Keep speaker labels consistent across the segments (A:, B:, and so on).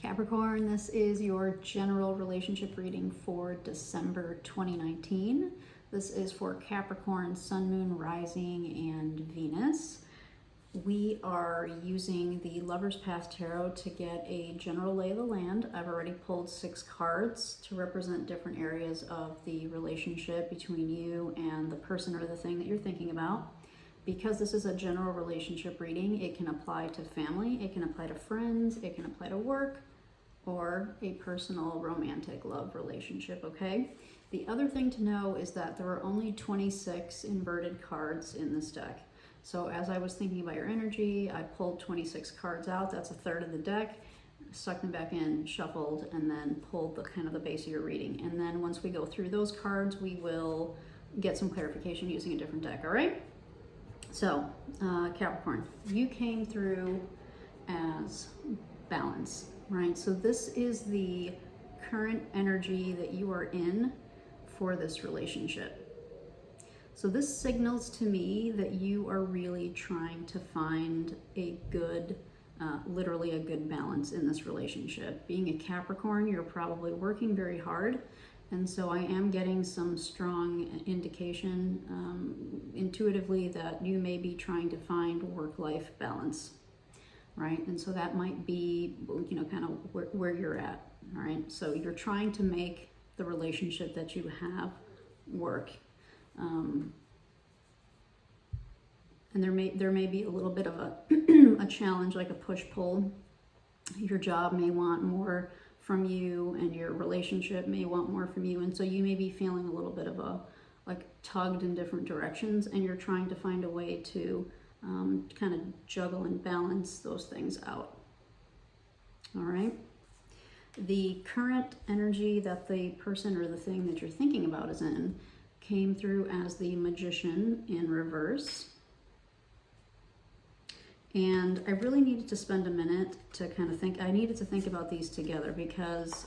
A: Capricorn, this is your general relationship reading for December 2019. This is for Capricorn, Sun, Moon, Rising, and Venus. We are using the Lover's Path Tarot to get a general lay of the land. I've already pulled 6 cards to represent different areas of the relationship between you and the person or the thing that you're thinking about. Because this is a general relationship reading, it can apply to family, it can apply to friends, it can apply to work, or a personal romantic love relationship, okay? The other thing to know is that there are only 26 inverted cards in this deck. So as I was thinking about your energy, I pulled 26 cards out. That's a third of the deck, stuck them back in, shuffled, and then pulled the kind of the base of your reading. And then once we go through those cards, we will get some clarification using a different deck, all right? So, Capricorn, you came through as balance, right? So this is the current energy that you are in for this relationship. So this signals to me that you are really trying to find a good, literally a good balance in this relationship. Being a Capricorn, you're probably working very hard. And so I am getting some strong indication intuitively that you may be trying to find work-life balance, right? And so that might be, you know, kind of where you're at, all right? So you're trying to make the relationship that you have work. And there may be a little bit of a, a challenge, like a push-pull. Your job may want more from you and your relationship may want more from you, and so you may be feeling a little bit of a like tugged in different directions, and you're trying to find a way to kind of juggle and balance those things out. All right, the current energy that the person or the thing that you're thinking about is in came through as the Magician in reverse. And I really needed to spend a minute to kind of think. I needed to think about these together because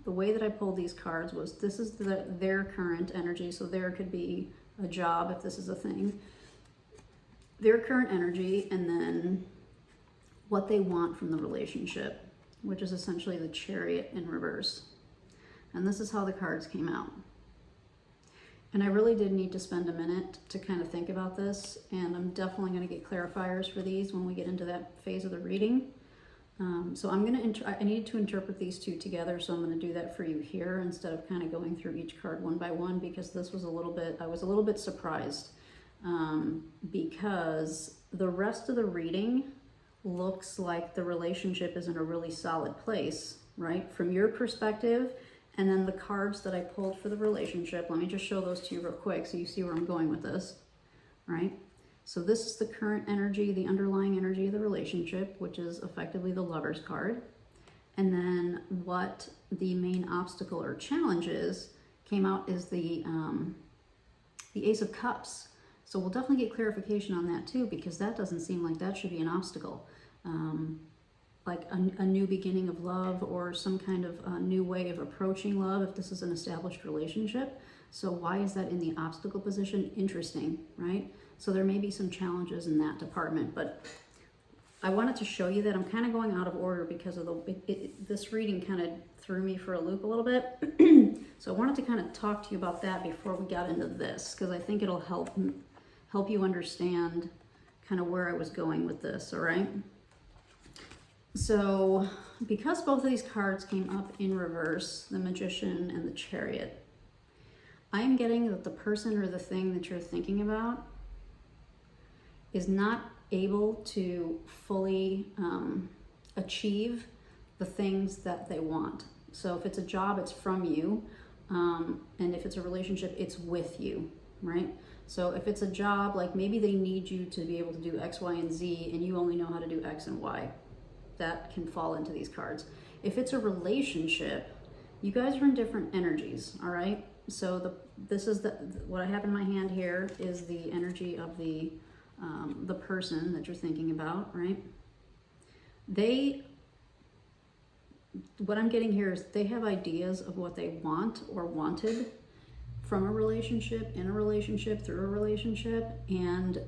A: the way that I pulled these cards was this is their current energy. So there could be a job if this is a thing. Their current energy, and then what they want from the relationship, which is essentially the Chariot in reverse. And this is how the cards came out. And I really did need to spend a minute to kind of think about this, and I'm definitely going to get clarifiers for these when we get into that phase of the reading. So I'm going to, I needed to interpret these two together, so I'm going to do that for you here instead of kind of going through each card one by one, because this was a little bit, I was a little bit surprised because the rest of the reading looks like the relationship is in a really solid place, right? From your perspective. And then the cards that I pulled for the relationship, let me just show those to you real quick so you see where I'm going with this, right? So this is the current energy, the underlying energy of the relationship, which is effectively the Lover's card. And then what the main obstacle or challenge is, came out is the Ace of Cups. So we'll definitely get clarification on that too, because that doesn't seem like that should be an obstacle. Like a new beginning of love or some kind of a new way of approaching love if this is an established relationship. So why is that in the obstacle position? Interesting, right? So there may be some challenges in that department, but I wanted to show you that I'm kind of going out of order because of this reading kind of threw me for a loop a little bit. So I wanted to kind of talk to you about that before we got into this, because I think it'll help you understand kind of where I was going with this, all right? So because both of these cards came up in reverse, the Magician and the Chariot, I am getting that the person or the thing that you're thinking about is not able to fully achieve the things that they want. So if it's a job, it's from you. And if it's a relationship, it's with you, right? So if it's a job, like maybe they need you to be able to do X, Y, and Z, and you only know how to do X and Y. That can fall into these cards. If it's a relationship, you guys are in different energies, all right? So this is what I have in my hand here is the energy of the person that you're thinking about, right? What I'm getting here is they have ideas of what they want or wanted from a relationship, in a relationship, through a relationship, and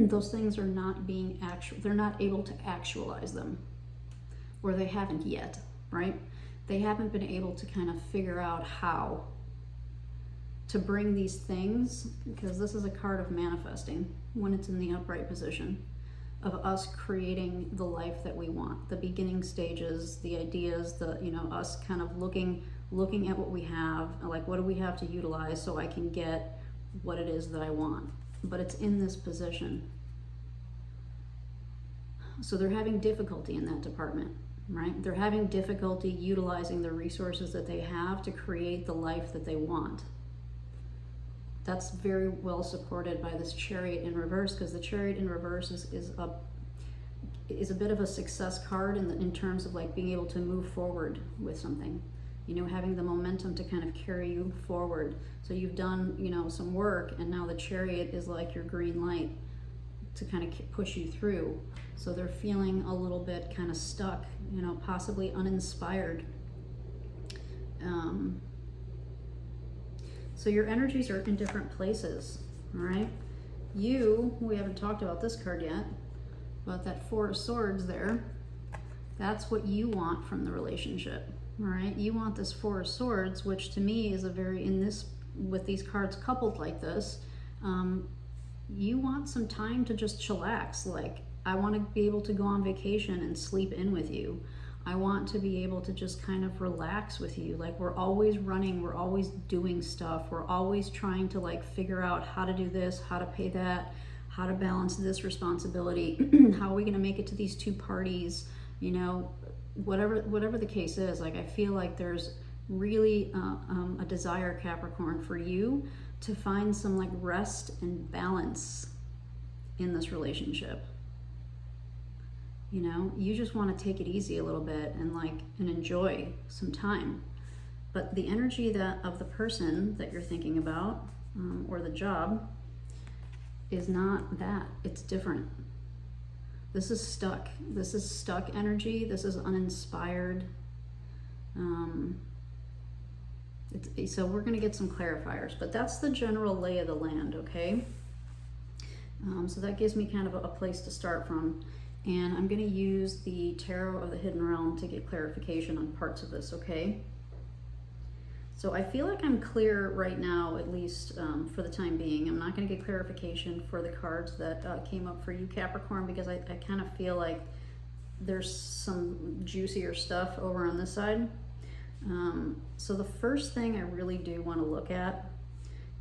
A: those things are not being they're not able to actualize them. Or they haven't yet, right? They haven't been able to kind of figure out how to bring these things, because this is a card of manifesting when it's in the upright position, of us creating the life that we want, the beginning stages, the ideas, the, you know, us kind of looking at what we have, like what do we have to utilize so I can get what it is that I want. But it's in this position. So they're having difficulty in that department, right? They're having difficulty utilizing the resources that they have to create the life that they want. That's very well supported by this Chariot in reverse, because the Chariot in reverse is a bit of a success card in terms of like being able to move forward with something, you know, having the momentum to kind of carry you forward. So you've done, you know, some work, and now the Chariot is like your green light to kind of push you through. So they're feeling a little bit kind of stuck, you know, possibly uninspired. So your energies are in different places, all right? We haven't talked about this card yet, but that Four of Swords there, that's what you want from the relationship, all right? You want this Four of Swords, which to me is a very, with these cards coupled like this, you want some time to just chillax. Like, I want to be able to go on vacation and sleep in with you. I want to be able to just kind of relax with you. Like, we're always running, we're always doing stuff, we're always trying to like figure out how to do this, how to pay that, how to balance this responsibility, how are we going to make it to these two parties, you know, whatever the case is. Like, I feel like there's really a desire, Capricorn, for you to find some like rest and balance in this relationship. You know, you just want to take it easy a little bit and enjoy some time. But the energy of the person that you're thinking about, or the job, is not that. It's different. This is stuck. This is stuck energy. This is uninspired. So we're going to get some clarifiers, but that's the general lay of the land, okay? So that gives me kind of a place to start from. And I'm going to use the Tarot of the Hidden Realm to get clarification on parts of this, okay? So I feel like I'm clear right now, at least for the time being. I'm not going to get clarification for the cards that came up for you, Capricorn, because I kind of feel like there's some juicier stuff over on this side. So the first thing I really do want to look at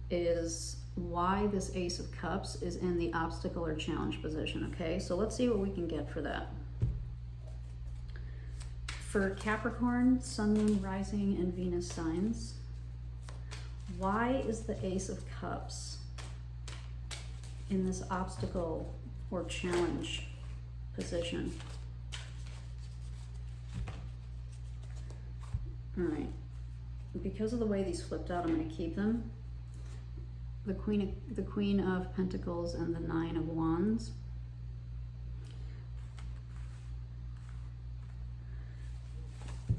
A: is why this Ace of Cups is in the obstacle or challenge position, okay? So let's see what we can get for that. For Capricorn, Sun, Moon, Rising, and Venus signs, why is the Ace of Cups in this obstacle or challenge position? All right, because of the way these flipped out, I'm going to keep them. The Queen of Pentacles and the Nine of Wands.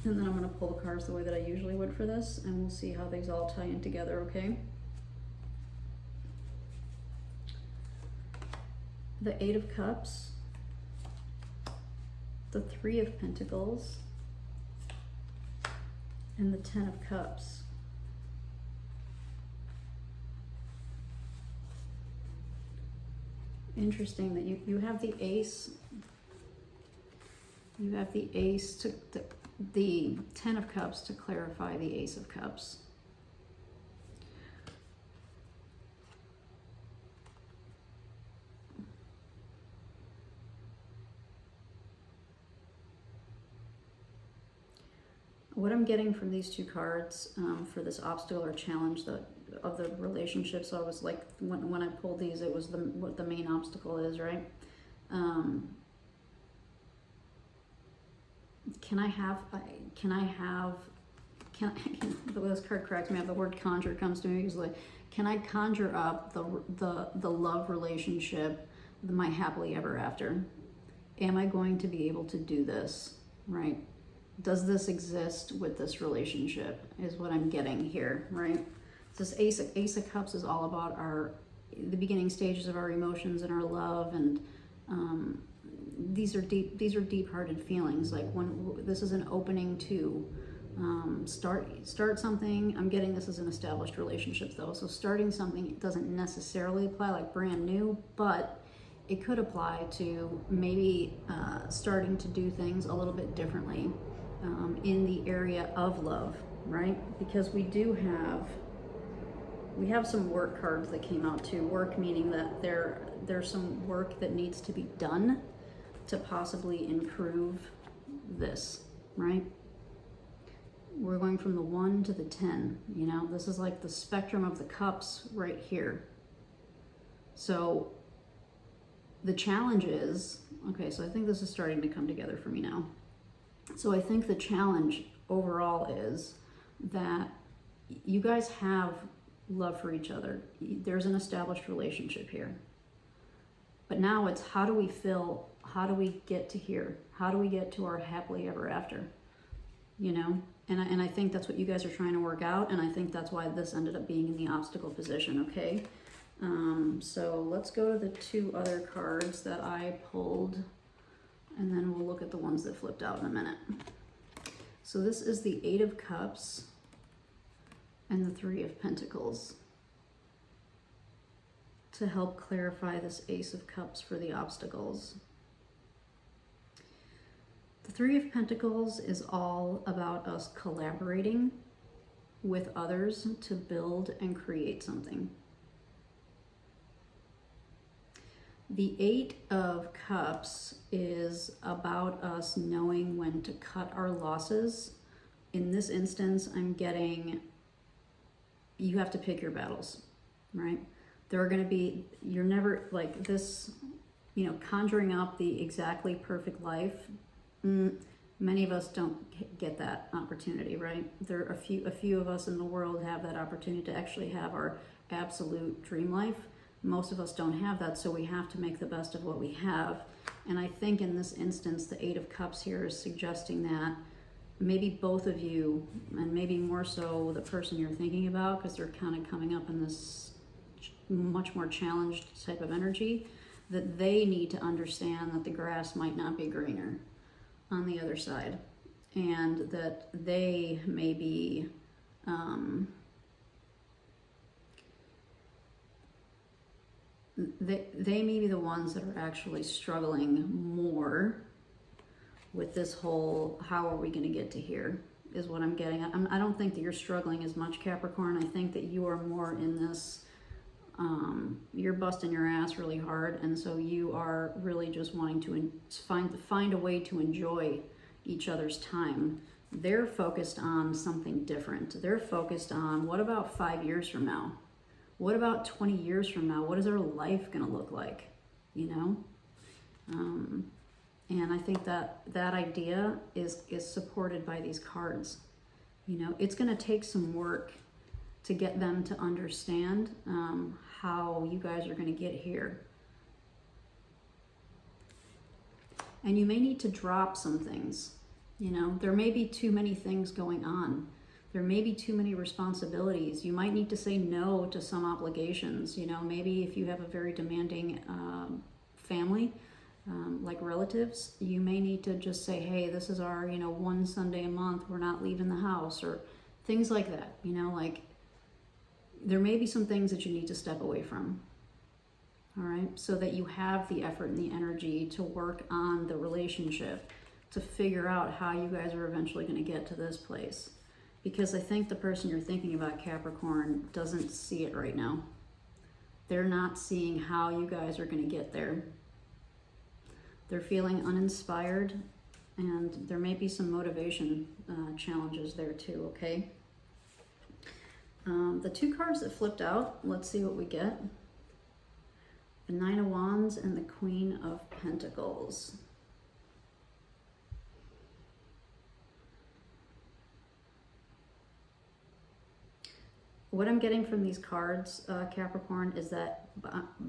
A: And then I'm going to pull the cards the way that I usually would for this, and we'll see how these all tie in together, okay? The Eight of Cups, the Three of Pentacles, and the Ten of Cups. Interesting that you have the Ace. You have the Ace to the Ten of Cups to clarify the Ace of Cups. What I'm getting from these two cards for this obstacle or challenge of the relationship, so I was like, when I pulled these, it was what the main obstacle is, right? This card corrects me, the word conjure comes to me, because like, can I conjure up the love relationship, my happily ever after? Am I going to be able to do this, right? Does this exist with this relationship, is what I'm getting here, right? This Ace of Cups is all about the beginning stages of our emotions and our love, and these are deep-hearted feelings. Like when this is an opening to start something. I'm getting this as an established relationship though, so starting something doesn't necessarily apply like brand new, but it could apply to maybe starting to do things a little bit differently in the area of love, right? Because we have some work cards that came out too. Work meaning that there's some work that needs to be done to possibly improve this, right? We're going from the 1 to the 10, you know? This is like the spectrum of the cups right here. So the challenge is, okay, so I think this is starting to come together for me now. So I think the challenge overall is that you guys have love for each other. There's an established relationship here. But now it's how do we get to here? How do we get to our happily ever after? You know? And I think that's what you guys are trying to work out, and I think that's why this ended up being in the obstacle position, okay? So let's go to the 2 other cards that I pulled, and then we'll look at the ones that flipped out in a minute. So this is the 8 of Cups and the 3 of Pentacles to help clarify this Ace of Cups for the obstacles. The 3 of Pentacles is all about us collaborating with others to build and create something. The 8 of Cups is about us knowing when to cut our losses. In this instance, I'm getting, you have to pick your battles, right? There are going to be, you're never like this, you know, conjuring up the exactly perfect life. Many of us don't get that opportunity, right? There are a few of us in the world have that opportunity to actually have our absolute dream life. Most of us don't have that, so we have to make the best of what we have. And I think in this instance, the 8 of Cups here is suggesting that maybe both of you, and maybe more so the person you're thinking about, because they're kind of coming up in this much more challenged type of energy, that they need to understand that the grass might not be greener on the other side, and that they may be they may be the ones that are actually struggling more with this whole how are we going to get to here is what I'm getting. I don't think that you're struggling as much, Capricorn. I think that you are more in this you're busting your ass really hard, and so you are really just wanting to find a way to enjoy each other's time. They're focused on something different. They're focused on, what about 5 years from now? What about 20 years from now? What is our life going to look like? You know? And I think that idea is supported by these cards. You know, it's going to take some work to get them to understand how you guys are going to get here. And you may need to drop some things. You know, there may be too many things going on. There may be too many responsibilities. You might need to say no to some obligations. You know, maybe if you have a very demanding family, like relatives, you may need to just say, hey, this is our, you know, 1 Sunday a month, we're not leaving the house, or things like that. You know, like, there may be some things that you need to step away from, all right? So that you have the effort and the energy to work on the relationship, to figure out how you guys are eventually going to get to this place. Because I think the person you're thinking about, Capricorn, doesn't see it right now. They're not seeing how you guys are going to get there. They're feeling uninspired, and there may be some motivation challenges there too, okay? The 2 cards that flipped out, let's see what we get. The 9 of Wands and the Queen of Pentacles. What I'm getting from these cards, Capricorn, is that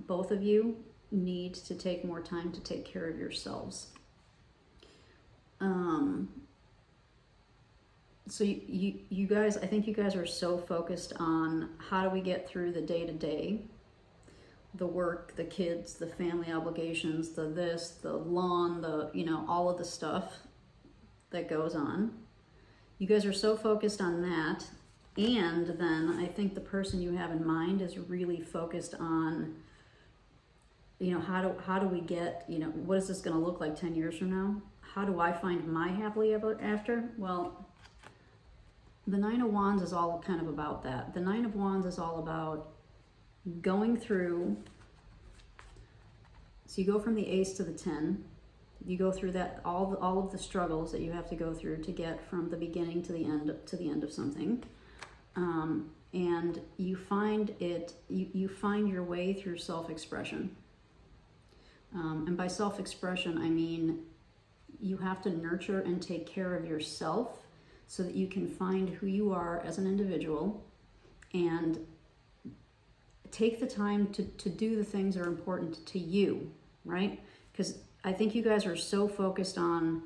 A: both of you need to take more time to take care of yourselves. So you guys, I think you guys are so focused on how do we get through the day-to-day the work, the kids, the family obligations, the this, the lawn, the, you know, all of the stuff that goes on. You guys are so focused on that. And then I think the person you have in mind is really focused on, you know, how do we get, you know, what is this going to look like 10 years from now? How do I find my happily ever after? Well, the Nine of Wands is all kind of about that. The Nine of Wands is all about going through, so you go from the Ace to the 10, you go through that, all of the struggles that you have to go through to get from the beginning to the end of something, and you find it, you find your way through self-expression, and by self-expression I mean you have to nurture and take care of yourself so that you can find who you are as an individual and take the time to do the things that are important to you, right? Because I think you guys are so focused on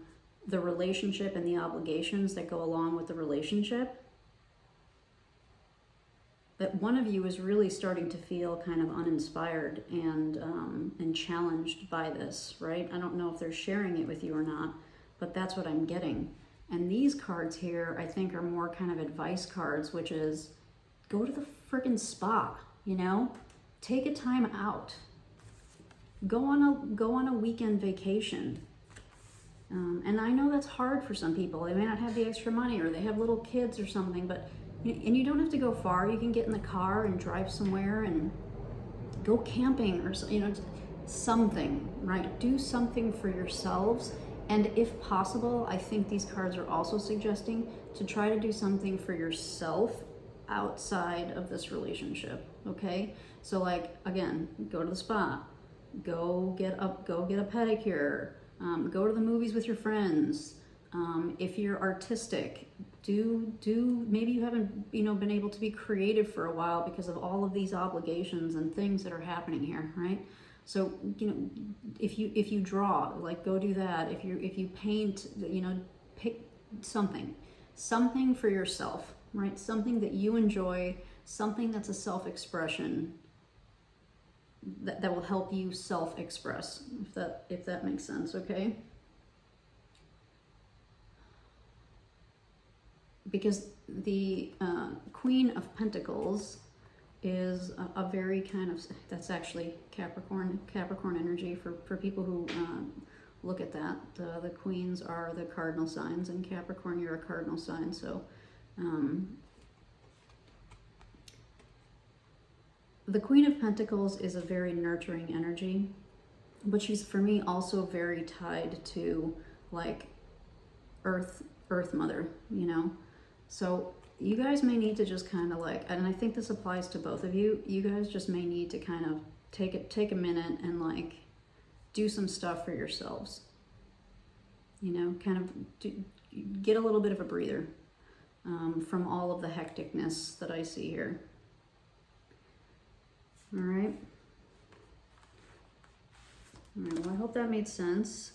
A: the relationship and the obligations that go along with the relationship that one of you is really starting to feel kind of uninspired and challenged by this, right? I don't know if they're sharing it with you or not, but that's what I'm getting. And these cards here, I think, are more kind of advice cards, which is go to the freaking spa. You know, take a time out. Go on a weekend vacation. And I know that's hard for some people. They may not have the extra money, or they have little kids or something. But and you don't have to go far. You can get in the car and drive somewhere and go camping, or you know, something. Right? Do something for yourselves. And if possible, I think these cards are also suggesting to try to do something for yourself outside of this relationship. Okay, so like, again, go to the spa, go get a pedicure, go to the movies with your friends. If you're artistic, maybe you haven't, you know, been able to be creative for a while because of all of these obligations and things that are happening here, right? So, you know, if you draw, like, go do that. If you paint, you know, pick something for yourself, right? Something that you enjoy, something that's a self-expression that will help you self-express, if that makes sense, okay? Because the Queen of Pentacles is a very kind of, that's actually Capricorn energy for people who look at that. The queens are the cardinal signs, and Capricorn, you're a cardinal sign, so the Queen of Pentacles is a very nurturing energy, but she's, for me, also very tied to, like, Earth Mother, you know? So you guys may need to just kind of, like, and I think this applies to both of you, you guys just may need to kind of take a minute and, like, do some stuff for yourselves. You know, kind of get a little bit of a breather from all of the hecticness that I see here. All right. Well, I hope that made sense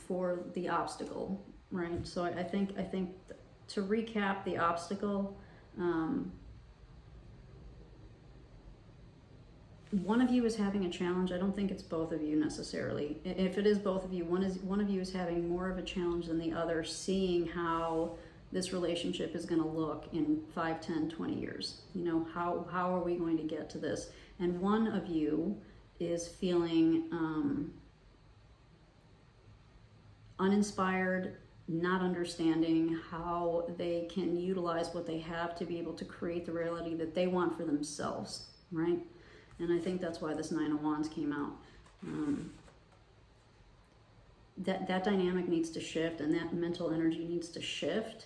A: for the obstacle, right? So I think to recap the obstacle, one of you is having a challenge. I don't think it's both of you necessarily. If it is both of you, one of you is having more of a challenge than the other, seeing how this relationship is going to look in 5, 10, 20 years. You know, how are we going to get to this? And one of you is feeling uninspired, not understanding how they can utilize what they have to be able to create the reality that they want for themselves, right? And I think that's why this Nine of Wands came out. That dynamic needs to shift, and that mental energy needs to shift,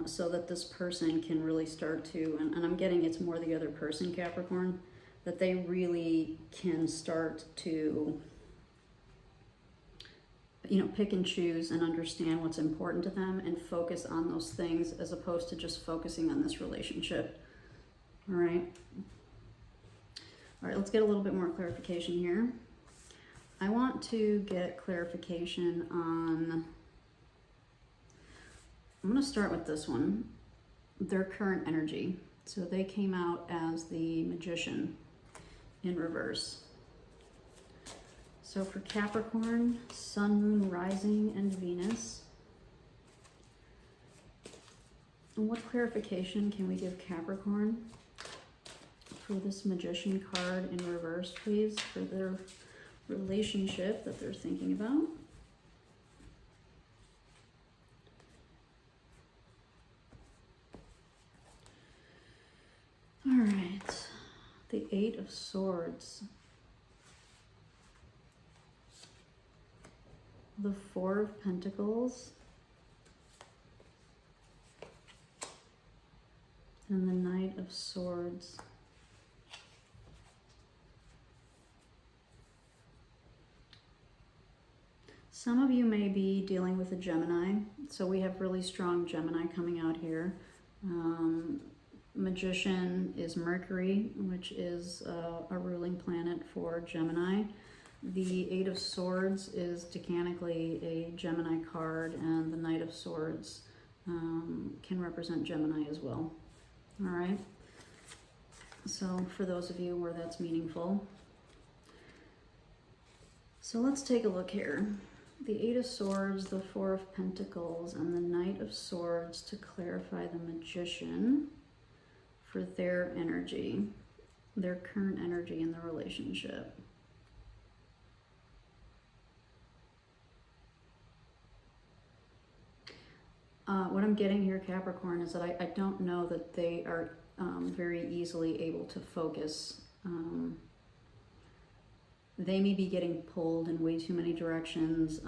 A: so that this person can really start to, and I'm getting it's more the other person, Capricorn, that they really can start to, you know, pick and choose and understand what's important to them and focus on those things as opposed to just focusing on this relationship. All right. All right, let's get a little bit more clarification here. I want to get clarification on, I'm going to start with this one, their current energy. So they came out as the Magician. in reverse. So for Capricorn, Sun, Moon, Rising, and Venus. And what clarification can we give Capricorn for this Magician card in reverse, please, for their relationship that they're thinking about? All right, the Eight of Swords, the Four of Pentacles, and the Knight of Swords. Some of you may be dealing with a Gemini, so we have really strong Gemini coming out here. Magician is Mercury, which is a ruling planet for Gemini. The Eight of Swords is decanically a Gemini card, and the Knight of Swords can represent Gemini as well. All right, so for those of you where that's meaningful. So let's take a look here. The Eight of Swords, the Four of Pentacles, and the Knight of Swords to clarify the Magician for their energy, their current energy in the relationship. What I'm getting here, Capricorn, is that I don't know that they are very easily able to focus. They may be getting pulled in way too many directions.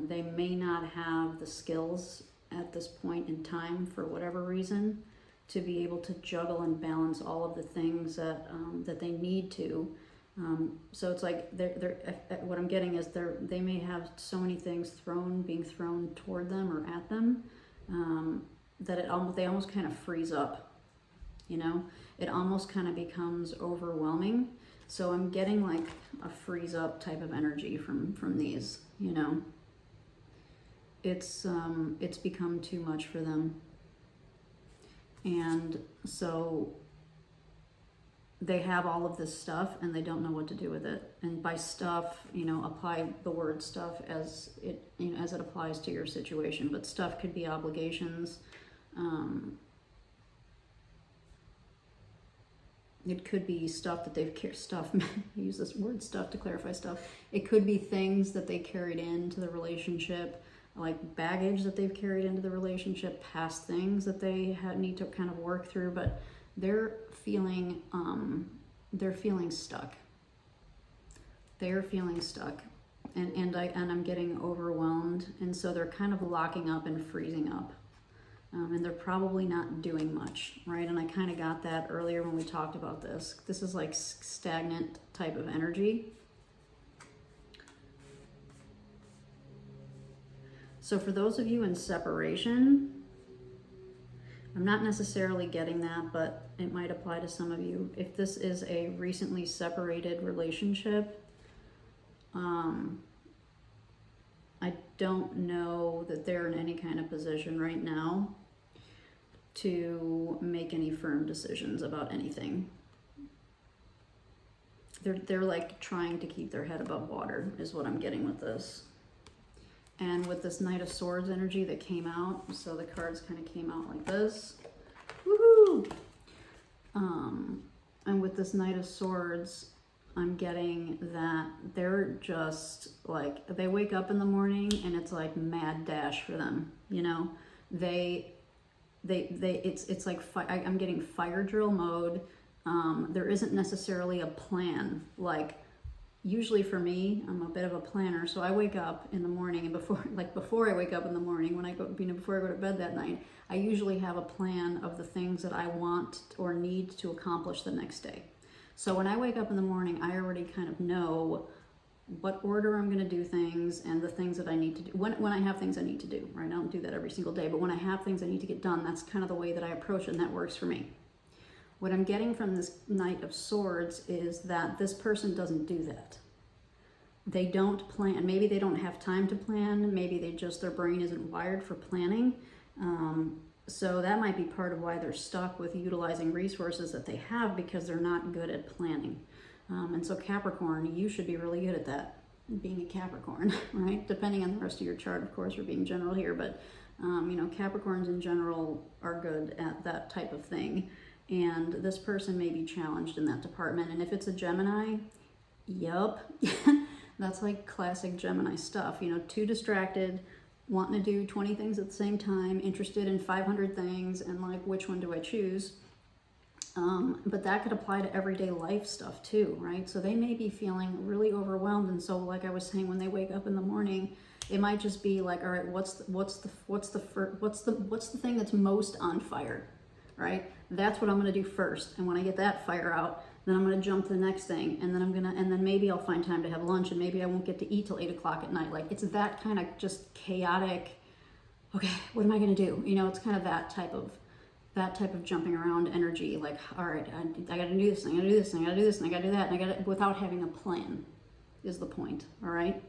A: They may not have the skills at this point in time, for whatever reason, to be able to juggle and balance all of the things that that they need to. So it's like what I'm getting is they may have so many things being thrown toward them or at them, that they almost kind of freeze up. You know, it almost kind of becomes overwhelming. So I'm getting like a freeze up type of energy from these. You know, it's become too much for them. And so they have all of this stuff and they don't know what to do with it. And by stuff, you know, apply the word stuff as it, you know, as it applies to your situation. But stuff could be obligations. It could be stuff that they've I use this word stuff to clarify stuff. It could be things that they carried into the relationship, like baggage that they've carried into the relationship, past things that they need to kind of work through, but they're feeling stuck. They're feeling stuck, and I'm getting overwhelmed, and so they're kind of locking up and freezing up, and they're probably not doing much, right? And I kind of got that earlier when we talked about this. This is like stagnant type of energy. So for those of you in separation, I'm not necessarily getting that, but it might apply to some of you. If this is a recently separated relationship, I don't know that they're in any kind of position right now to make any firm decisions about anything. They're like trying to keep their head above water is what I'm getting with this. And with this Knight of Swords energy that came out, so the cards kind of came out like this. Woohoo! And with this Knight of Swords, I'm getting that they're just like, they wake up in the morning and it's like mad dash for them. You know, it's like, I'm getting fire drill mode. There isn't necessarily a plan. Like, usually for me, I'm a bit of a planner, so I wake up in the morning, and before I wake up in the morning, before I go to bed that night, I usually have a plan of the things that I want or need to accomplish the next day. So when I wake up in the morning, I already kind of know what order I'm going to do things and the things that I need to do. When I have things I need to do, right? I don't do that every single day, but when I have things I need to get done, that's kind of the way that I approach it, and that works for me. What I'm getting from this Knight of Swords is that this person doesn't do that. They don't plan. Maybe they don't have time to plan. Maybe their brain isn't wired for planning. So that might be part of why they're stuck with utilizing resources that they have, because they're not good at planning. And so Capricorn, you should be really good at that, being a Capricorn, right? Depending on the rest of your chart, of course, we're being general here, but you know, Capricorns in general are good at that type of thing. And this person may be challenged in that department. And if it's a Gemini, yup, that's like classic Gemini stuff. You know, too distracted, wanting to do 20 things at the same time, interested in 500 things, and like, which one do I choose? But that could apply to everyday life stuff too, right? So they may be feeling really overwhelmed. And so, like I was saying, when they wake up in the morning, it might just be like, all right, what's the thing that's most on fire, right? That's what I'm going to do first. And when I get that fire out, then I'm going to jump to the next thing. And then maybe I'll find time to have lunch, and maybe I won't get to eat till 8 o'clock at night. Like, it's that kind of just chaotic, okay, what am I going to do? You know, it's kind of that type of jumping around energy. Like, all right, I got to do this thing, I got to do this thing, I got to do this thing, I got to do that. And I got to, without having a plan is the point. All right.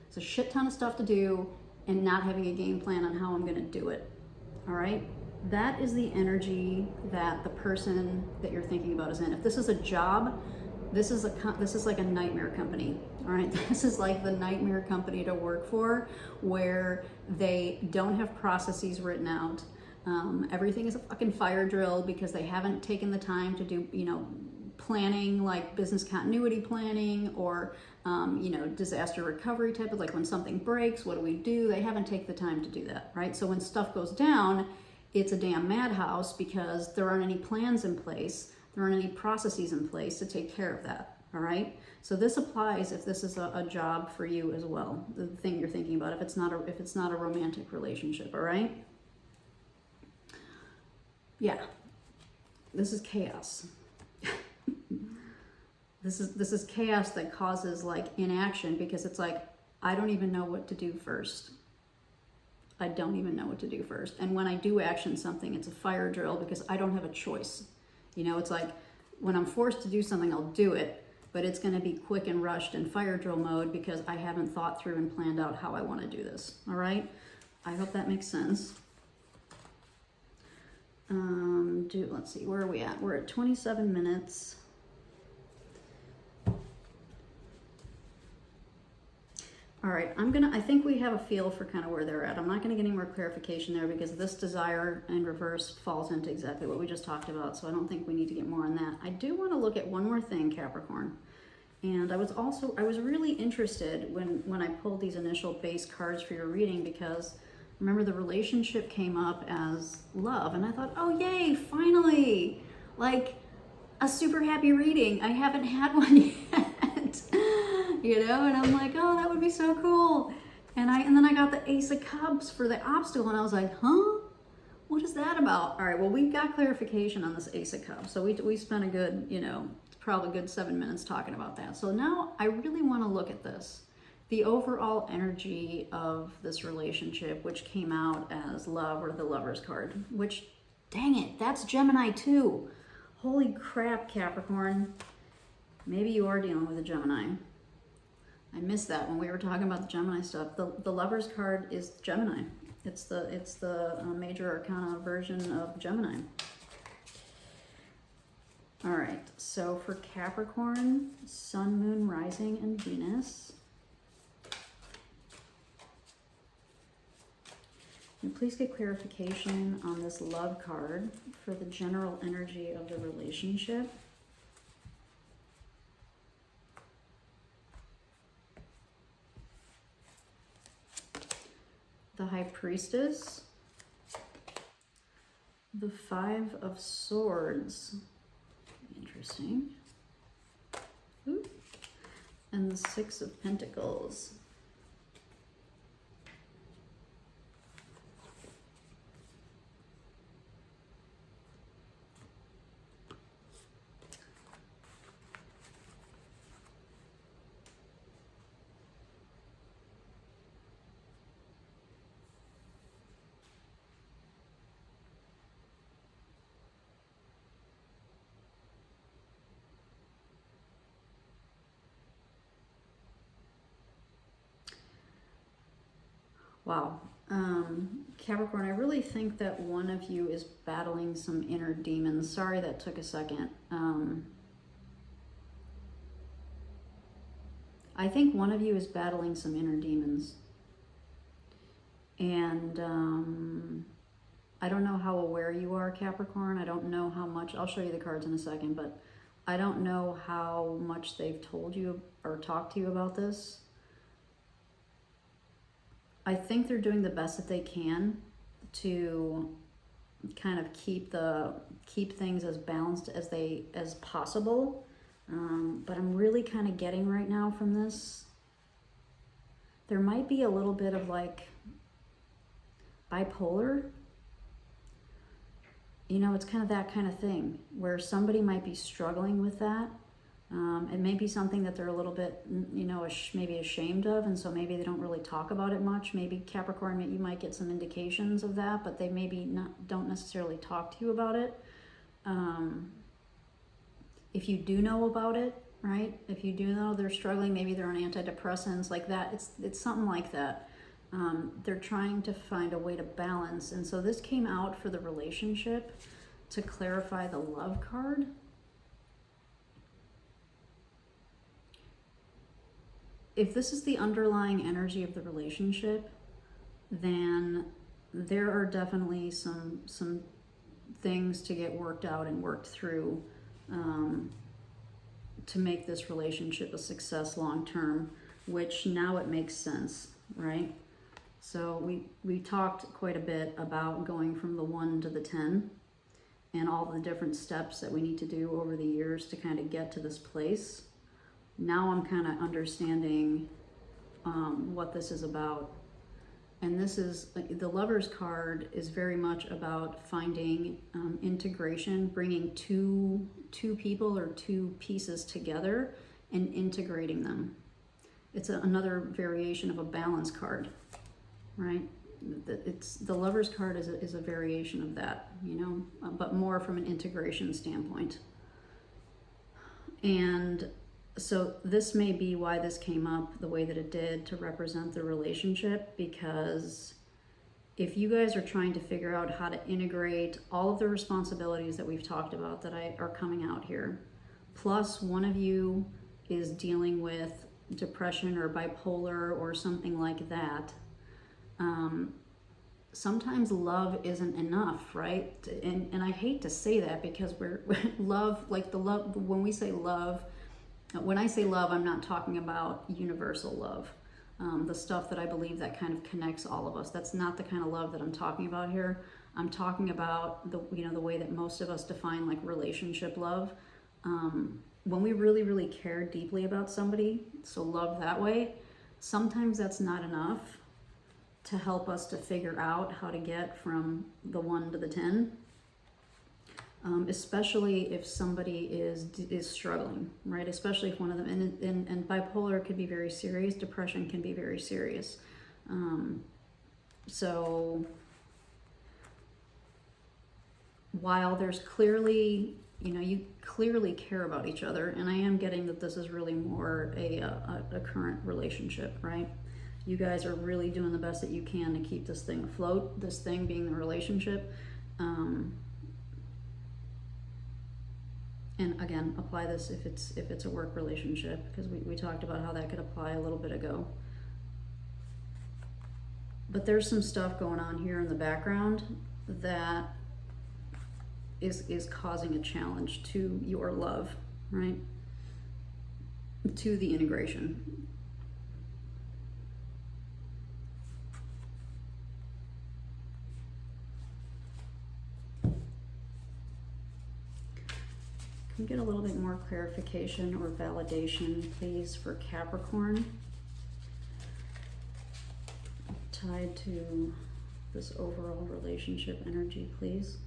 A: It's a shit ton of stuff to do and not having a game plan on how I'm going to do it. All right. That is the energy that the person that you're thinking about is in. If this is a job, this is like a nightmare company. All right, this is like the nightmare company to work for, where they don't have processes written out. Everything is a fucking fire drill because they haven't taken the time to do, you know, planning, like business continuity planning, or you know, disaster recovery type of, like, when something breaks, what do we do? They haven't taken the time to do that, right? So when stuff goes down, it's a damn madhouse because there aren't any plans in place. There aren't any processes in place to take care of that. All right. So this applies if this is a job for you as well. The thing you're thinking about, if it's not a romantic relationship. All right. Yeah. This is chaos. This is chaos that causes, like, inaction, because it's like, I don't even know what to do first. I don't even know what to do first. And when I do action something, it's a fire drill because I don't have a choice. You know, it's like when I'm forced to do something, I'll do it, but it's going to be quick and rushed and fire drill mode because I haven't thought through and planned out how I want to do this. All right. I hope that makes sense. Let's see, where are we at? We're at 27 minutes. All right, I think we have a feel for kind of where they're at. I'm not going to get any more clarification there because this desire in reverse falls into exactly what we just talked about. So I don't think we need to get more on that. I do want to look at one more thing, Capricorn. And I was really interested when I pulled these initial base cards for your reading, because remember the relationship came up as love. And I thought, oh, yay, finally, like a super happy reading. I haven't had one yet. You know, and I'm like, oh, that would be so cool. And then I got the Ace of Cups for the obstacle, and I was like, huh? What is that about? All right, well, we got clarification on this Ace of Cups. So we spent a good, you know, probably a good 7 minutes talking about that. So now I really want to look at this. The overall energy of this relationship, which came out as love, or the Lover's card, which, dang it, that's Gemini too. Holy crap, Capricorn. Maybe you are dealing with a Gemini. I missed that when we were talking about the Gemini stuff. The Lover's card is Gemini. It's the major arcana version of Gemini. All right, so for Capricorn, Sun, Moon, Rising, and Venus. And please get clarification on this love card for the general energy of the relationship. The High Priestess, the Five of Swords, interesting, ooh, and the Six of Pentacles. Wow. Capricorn, I really think that one of you is battling some inner demons. Sorry that took a second. I think one of you is battling some inner demons. And I don't know how aware you are, Capricorn. I don't know how much, I'll show you the cards in a second, but I don't know how much they've told you or talked to you about this. I think they're doing the best that they can to kind of keep things as balanced as possible. But I'm really kind of getting right now from this, there might be a little bit of like bipolar. You know, it's kind of that kind of thing where somebody might be struggling with that. It may be something that they're a little bit, you know, maybe ashamed of, and so maybe they don't really talk about it much. Maybe Capricorn, you might get some indications of that, but they maybe don't necessarily talk to you about it. If you do know about it, right? If you do know they're struggling, maybe they're on antidepressants like that. It's something like that. They're trying to find a way to balance, and so this came out for the relationship to clarify the love card. If this is the underlying energy of the relationship, then there are definitely some things to get worked out and worked through to make this relationship a success long term, which now it makes sense, right? So we talked quite a bit about going from the 1 to the 10 and all the different steps that we need to do over the years to kind of get to this place. Now I'm kind of understanding what this is about. And this is, the Lover's card is very much about finding integration, bringing two people or two pieces together and integrating them. It's another variation of a balance card, right? The Lover's card is a variation of that, you know, but more from an integration standpoint. And so this may be why this came up the way that it did to represent the relationship, because if you guys are trying to figure out how to integrate all of the responsibilities that we've talked about that are coming out here, plus one of you is dealing with depression or bipolar or something like that, sometimes love isn't enough, right? And I hate to say that because we're love, like when we say love, when I say love, I'm not talking about universal love. The stuff that I believe that kind of connects all of us. That's not the kind of love that I'm talking about here. I'm talking about the way that most of us define like relationship love. When we really, really care deeply about somebody, so love that way, sometimes that's not enough to help us to figure out how to get from the 1 to the 10. Especially if somebody is struggling, right? Especially if one of them, and bipolar could be very serious, depression can be very serious. So while there's clearly, you clearly care about each other, and I am getting that this is really more a current relationship, right? You guys are really doing the best that you can to keep this thing afloat, this thing being the relationship. And again, apply this if it's a work relationship, because we talked about how that could apply a little bit ago. But there's some stuff going on here in the background that is causing a challenge to your love, right? To the integration. Can we get a little bit more clarification or validation, please, for Capricorn tied to this overall relationship energy, please?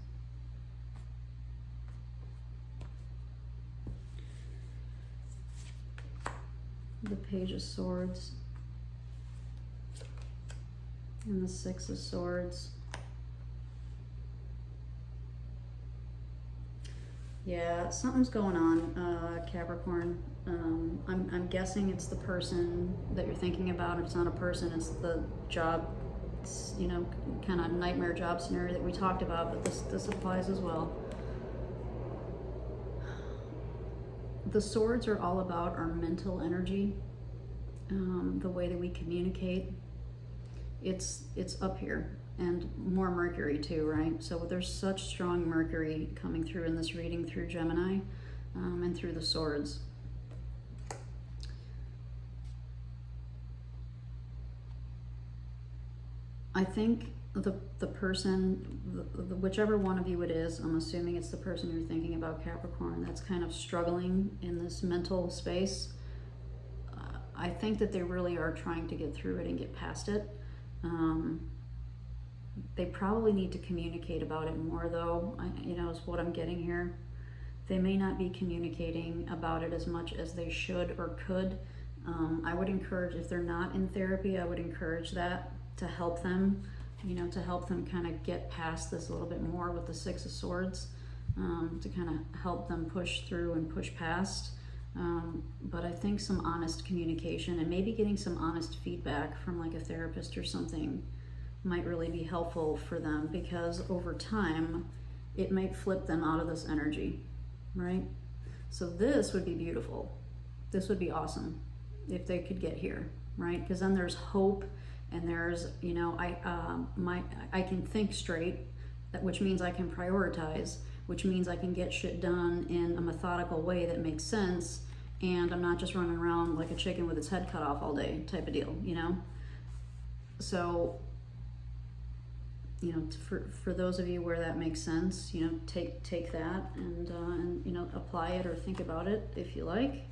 A: The Page of Swords and the Six of Swords. Yeah, something's going on, Capricorn. I'm guessing it's the person that you're thinking about. If it's not a person, it's the job, kind of nightmare job scenario that we talked about, but this applies as well. The swords are all about our mental energy, the way that we communicate, it's up here. And more Mercury too, right? So there's such strong Mercury coming through in this reading through Gemini and through the swords. I think the person, whichever one of you it is, I'm assuming it's the person you're thinking about, Capricorn, that's kind of struggling in this mental space. I think that they really are trying to get through it and get past it. They probably need to communicate about it more, though, is what I'm getting here. They may not be communicating about it as much as they should or could. I would encourage, if they're not in therapy, I would encourage that to help them, to help them kind of get past this a little bit more with the Six of Swords, to kind of help them push through and push past. But I think some honest communication and maybe getting some honest feedback from like a therapist or something might really be helpful for them, because over time it might flip them out of this energy, right? So this would be beautiful. This would be awesome if they could get here, right? Because then there's hope, and there's, I can think straight, which means I can prioritize, which means I can get shit done in a methodical way that makes sense, and I'm not just running around like a chicken with its head cut off all day type of deal, So, for those of you where that makes sense, take that and apply it or think about it if you like.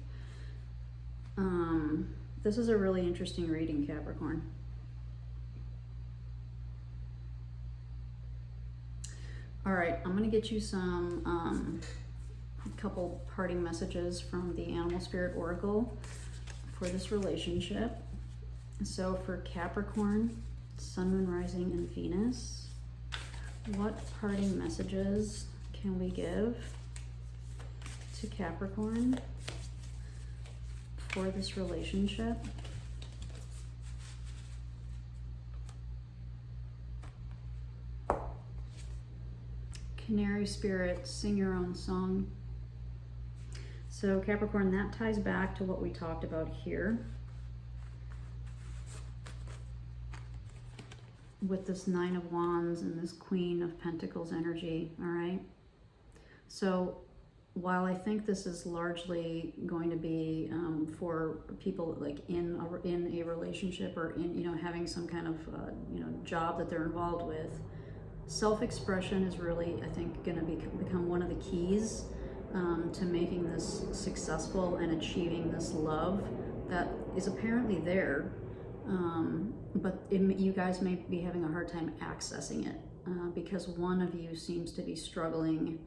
A: This is a really interesting reading, Capricorn. All right, I'm gonna get you some a couple parting messages from the Animal Spirit Oracle for this relationship. So for Capricorn, Sun, Moon, Rising, and Venus, what parting messages can we give to Capricorn for this relationship? Canary Spirit, sing your own song. So Capricorn, that ties back to what we talked about here with this Nine of Wands and this Queen of Pentacles energy, all right? So while I think this is largely going to be for people like in a relationship or in, having some kind of, job that they're involved with, self-expression is really, I think, going to become one of the keys to making this successful and achieving this love that is apparently there, but you guys may be having a hard time accessing it because one of you seems to be struggling,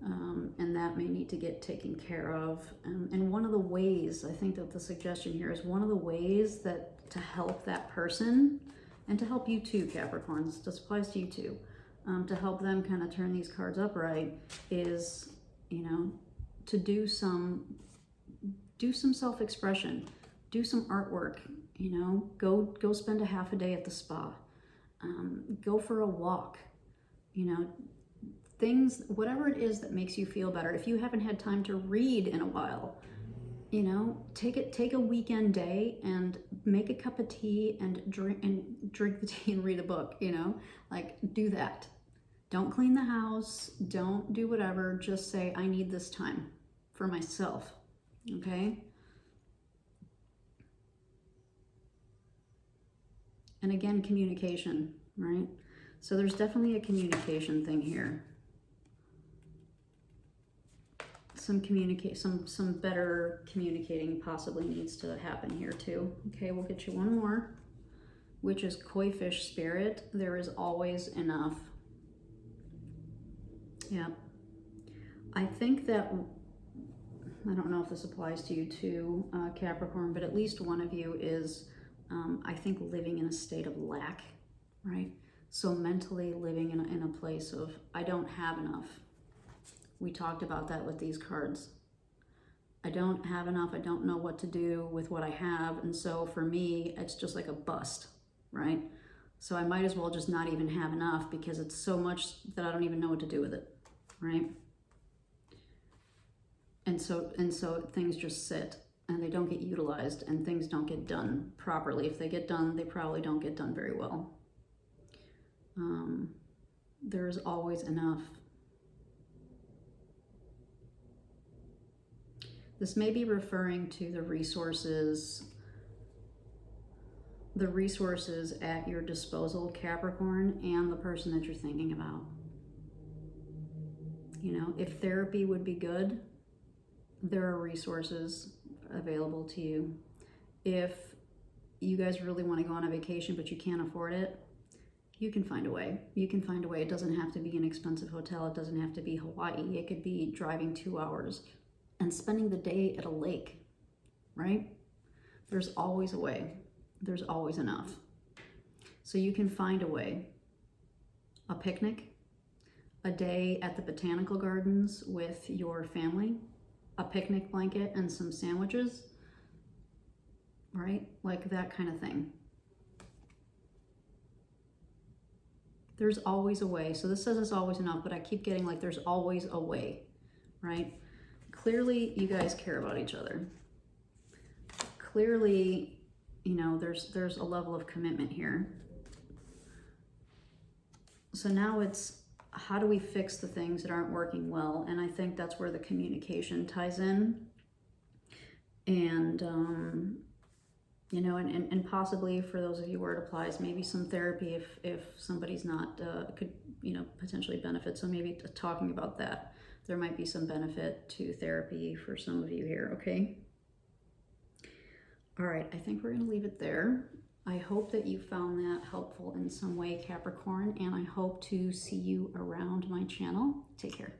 A: and that may need to get taken care of. And one of the ways, I think that the suggestion here is one of the ways that to help that person, and to help you too, Capricorns, this applies to you too, to help them kind of turn these cards upright is, to do some self-expression, do some artwork, go spend a half a day at the spa, go for a walk, things, whatever it is that makes you feel better. If you haven't had time to read in a while, take a weekend day and make a cup of tea and drink the tea and read a book, do that. Don't clean the house, don't do whatever, just say, I need this time for myself, okay? And again, communication, right? So there's definitely a communication thing here. Some better communicating possibly needs to happen here too. Okay, we'll get you one more, which is Koi Fish Spirit. There is always enough. Yeah. I think that, I don't know if this applies to you too, Capricorn, but at least one of you is, I think, living in a state of lack, right? So mentally living in a place of, I don't have enough. We talked about that with these cards. I don't have enough. I don't know what to do with what I have. And so for me, it's just like a bust, right? So I might as well just not even have enough because it's so much that I don't even know what to do with it, right? And so things just sit. and they don't get utilized, and things don't get done properly. If they get done, they probably don't get done very well. There's always enough. This may be referring to the resources at your disposal, Capricorn, and the person that you're thinking about. You know, if therapy would be good, there are resources available to you. If you guys really want to go on a vacation but you can't afford it, you can find a way. You can find a way. It doesn't have to be an expensive hotel. It doesn't have to be Hawaii. It could be driving 2 hours and spending the day at a lake, right? There's always a way. There's always enough. So you can find a way. A picnic, a day at the botanical gardens with your family, a picnic blanket and some sandwiches, right? Like that kind of thing. There's always a way. So this says it's always enough, but I keep getting like there's always a way, right? Clearly you guys care about each other. Clearly, you know, there's a level of commitment here. So now it's, how do we fix the things that aren't working well? And I think that's where the communication ties in. And, you know, and possibly for those of you where it applies, maybe some therapy if somebody's not, could, you know, potentially benefit. So maybe talking about that, there might be some benefit to therapy for some of you here, okay? All right, I think we're gonna leave it there. I hope that you found that helpful in some way, Capricorn, and I hope to see you around my channel. Take care.